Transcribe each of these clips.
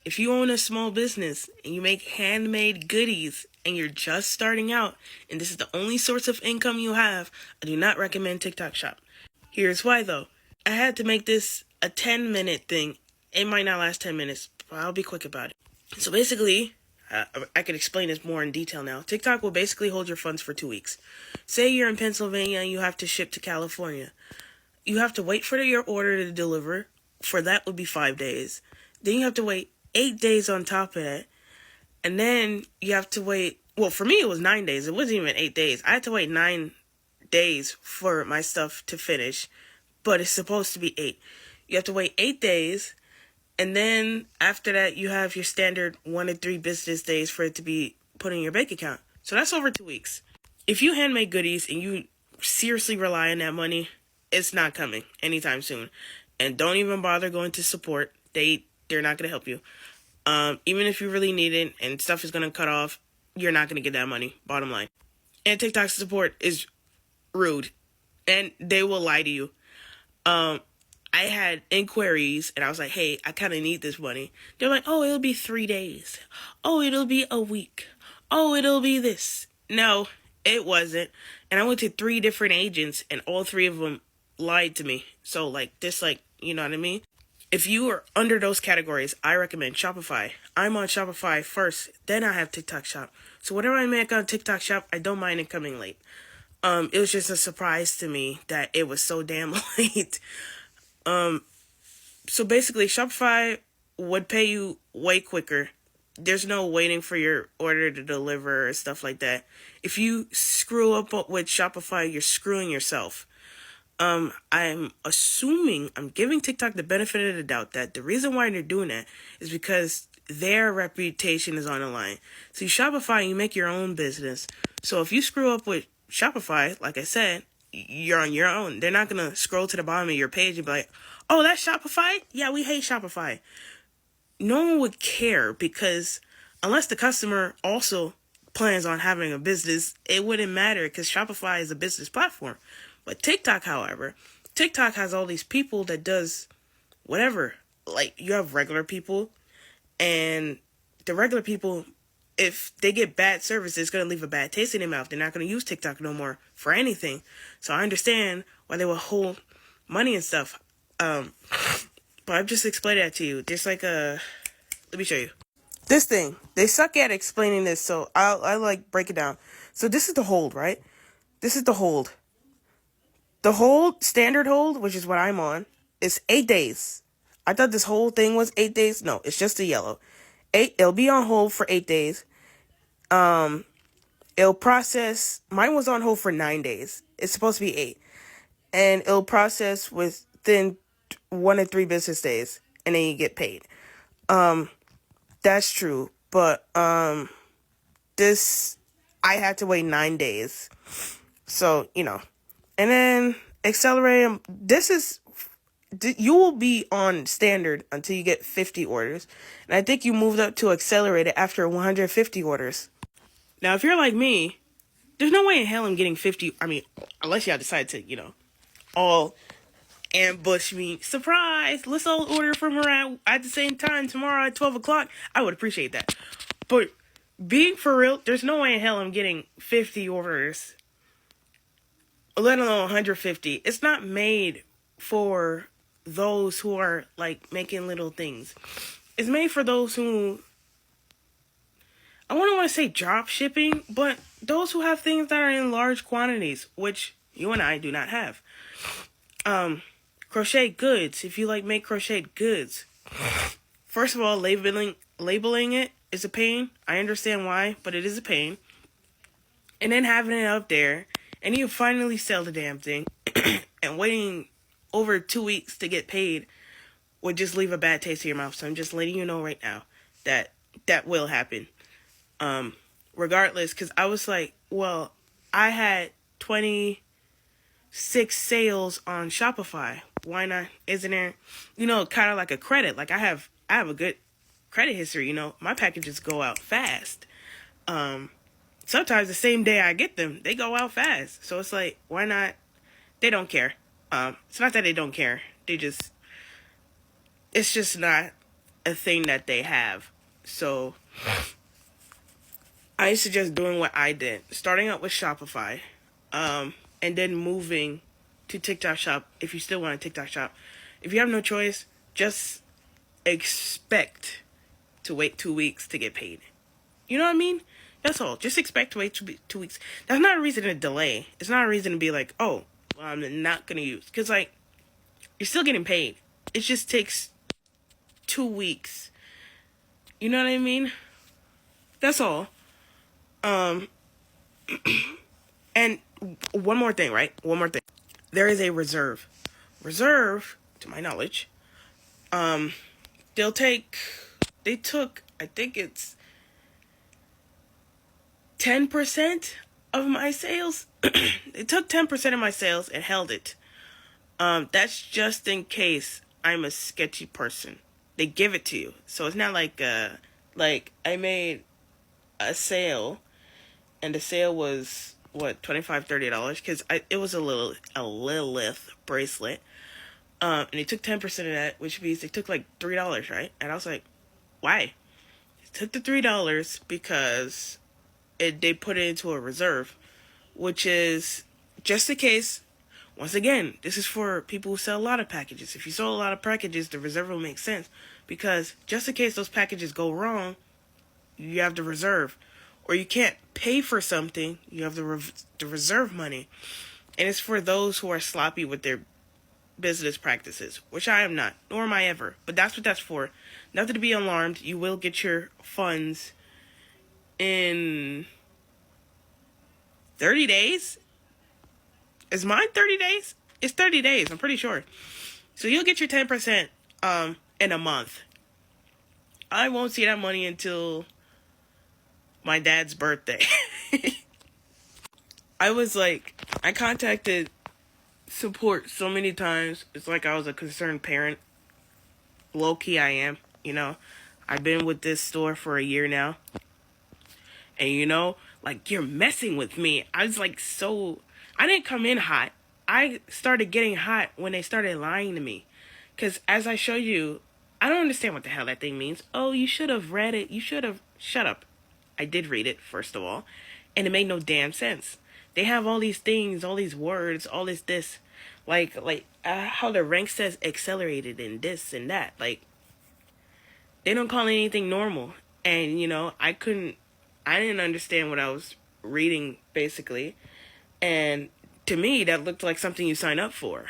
if you own a small business and you make handmade goodies and you're just starting out and this is the only source of income you have, I do not recommend TikTok Shop. Here's why though. I had to make this a 10-minute thing. It might not last 10 minutes, but I'll be quick about it. So basically, I could explain this more in detail now. TikTok will basically hold your funds for 2 weeks. Say you're in Pennsylvania and you have to ship to California. You have to wait for your order to deliver. For that would be 5 days. Then you have to wait 8 days on top of that. And then you have to wait, well, for me it was 9 days. It wasn't even 8 days. I had to wait 9 days for my stuff to finish. But it's supposed to be 8. You have to wait 8 days. And then after that, you have your standard 1 to 3 business days for it to be put in your bank account. So that's over 2 weeks. If you handmade goodies and you seriously rely on that money, it's not coming anytime soon. And don't even bother going to support. They're not going to help you. Even if you really need it and stuff is going to cut off, you're not going to get that money, bottom line. And TikTok support is rude. And they will lie to you. I had inquiries and I was like, hey, I kind of need this money. They're like, oh, it'll be 3 days. Oh, it'll be a week. Oh, it'll be this. No, it wasn't. And I went to 3 different agents and all 3 of them lied to me. So you know what I mean? If you are under those categories, I recommend Shopify. I'm on Shopify first, then I have TikTok Shop. So whatever I make on TikTok Shop, I don't mind it coming late. It was just a surprise to me that it was so damn late. So basically, Shopify would pay you way quicker. There's no waiting for your order to deliver or stuff like that. If you screw up with Shopify, you're screwing yourself. I'm giving TikTok the benefit of the doubt that the reason why they're doing that is because their reputation is on the line. So you Shopify, you make your own business. So if you screw up with Shopify, like I said, you're on your own. They're not going to scroll to the bottom of your page and be like, oh, that's Shopify? Yeah, we hate Shopify. No one would care because unless the customer also plans on having a business, it wouldn't matter because Shopify is a business platform. But TikTok, however, TikTok has all these people that does whatever. Like, you have regular people, and the regular people, if they get bad service, it's going to leave a bad taste in their mouth. They're not going to use TikTok no more for anything. So I understand why they will hold money and stuff. But I've just explained that to you. There's let me show you. This thing, they suck at explaining this, so I'll break it down. So this is the hold, right? This is the hold. The hold, standard hold, which is what I'm on, is 8 days. I thought this whole thing was 8 days. No, it's just the yellow. It'll be on hold for 8 days. It'll process. Mine was on hold for 9 days. It's supposed to be 8, and it'll process within 1 to 3 business days, and then you get paid. That's true, but this I had to wait 9 days, so and then accelerate. You will be on standard until you get 50 orders. And I think you moved up to accelerated after 150 orders. Now, if you're like me, there's no way in hell I'm getting 50. I mean, unless y'all decide to, all ambush me. Surprise! Let's all order from her at the same time tomorrow at 12 o'clock. I would appreciate that. But being for real, there's no way in hell I'm getting 50 orders, let alone 150. It's not made for those who are making little things. It's made for those who, I wouldn't want to say drop shipping, but those who have things that are in large quantities, which you and I do not have. Crochet goods, if you make crocheted goods. First of all, labeling it is a pain. I understand why, but it is a pain. And then having it up there, and you finally sell the damn thing, and waiting over 2 weeks to get paid would just leave a bad taste in your mouth. So I'm just letting you know right now that will happen. Regardless, because I was like, well, I had 26 sales on Shopify. Why not? Isn't there, kind of like a credit? Like I have a good credit history. My packages go out fast. Sometimes the same day I get them, they go out fast. So it's like, why not? They don't care. It's not that they don't care. It's just not a thing that they have. So I suggest doing what I did, starting out with Shopify, and then moving to TikTok Shop if you still want a TikTok Shop. If you have no choice, just expect to wait 2 weeks to get paid. You know what I mean? That's all. Just expect to wait 2 weeks. That's not a reason to delay. It's not a reason to be like, oh, well, I'm not going to use. Because, like, you're still getting paid. It just takes 2 weeks. You know what I mean? That's all. And one more thing, right? One more thing. There is a reserve. Reserve, to my knowledge, they took, I think it's 10% of my sales. They took 10% of my sales and held it. That's just in case I'm a sketchy person. They give it to you. So it's not like I made a sale and the sale was what, $25-$30, because it was a Lilith bracelet. And they took 10% of that, which means they took like $3, right? And I was like, why? They took the $3 because they put it into a reserve, which is just in case. Once again, this is for people who sell a lot of packages. If you sell a lot of packages, the reserve will make sense, because just in case those packages go wrong, you have the reserve. Or you can't pay for something, you have the reserve money. And it's for those who are sloppy with their business practices, which I am not, nor am I ever. But that's what that's for. Nothing to be alarmed. You will get your funds in 30 days. Is mine 30 days? It's 30 days, I'm pretty sure. So you'll get your 10% in a month. I won't see that money until my dad's birthday. I contacted support so many times. It's like I was a concerned parent. Low key I am, you know. I've been with this store for a year now. And you know, like, you're messing with me. I was like, I didn't come in hot. I started getting hot when they started lying to me. Because as I show you, I don't understand what the hell that thing means. Oh, you should have read it. You should have. Shut up. I did read it, first of all. And it made no damn sense. They have all these things, all these words, all this. Like how the rank says accelerated and this and that. Like, they don't call anything normal. And, you know, I didn't understand what I was reading, basically. And to me, that looked like something you sign up for.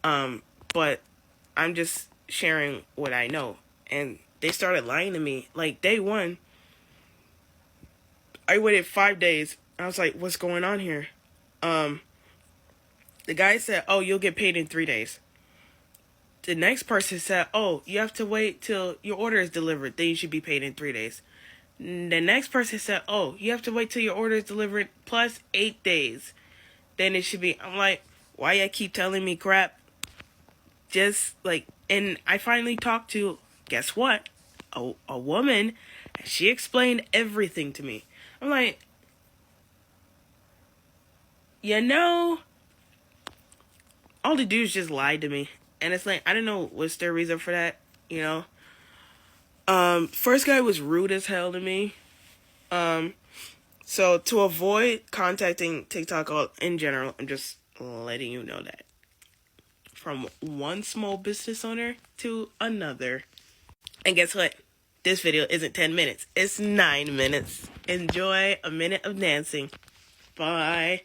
But I'm just sharing what I know. And they started lying to me. Like, day one, I waited 5 days. I was like, what's going on here? The guy said, oh, you'll get paid in 3 days. The next person said, oh, you have to wait till your order is delivered. Then you should be paid in 3 days. The next person said, oh, you have to wait till your order is delivered plus 8 days. Then it should be. I'm like, why you keep telling me crap? Just like, and I finally talked to, guess what? A woman. And she explained everything to me. I'm like, you know, all the dudes just lied to me. And it's like, I don't know what's their reason for that, you know. First guy was rude as hell to me. So to avoid contacting TikTok in general, I'm just letting you know that. From one small business owner to another. And guess what? This video isn't 10 minutes. It's 9 minutes. Enjoy a minute of dancing. Bye.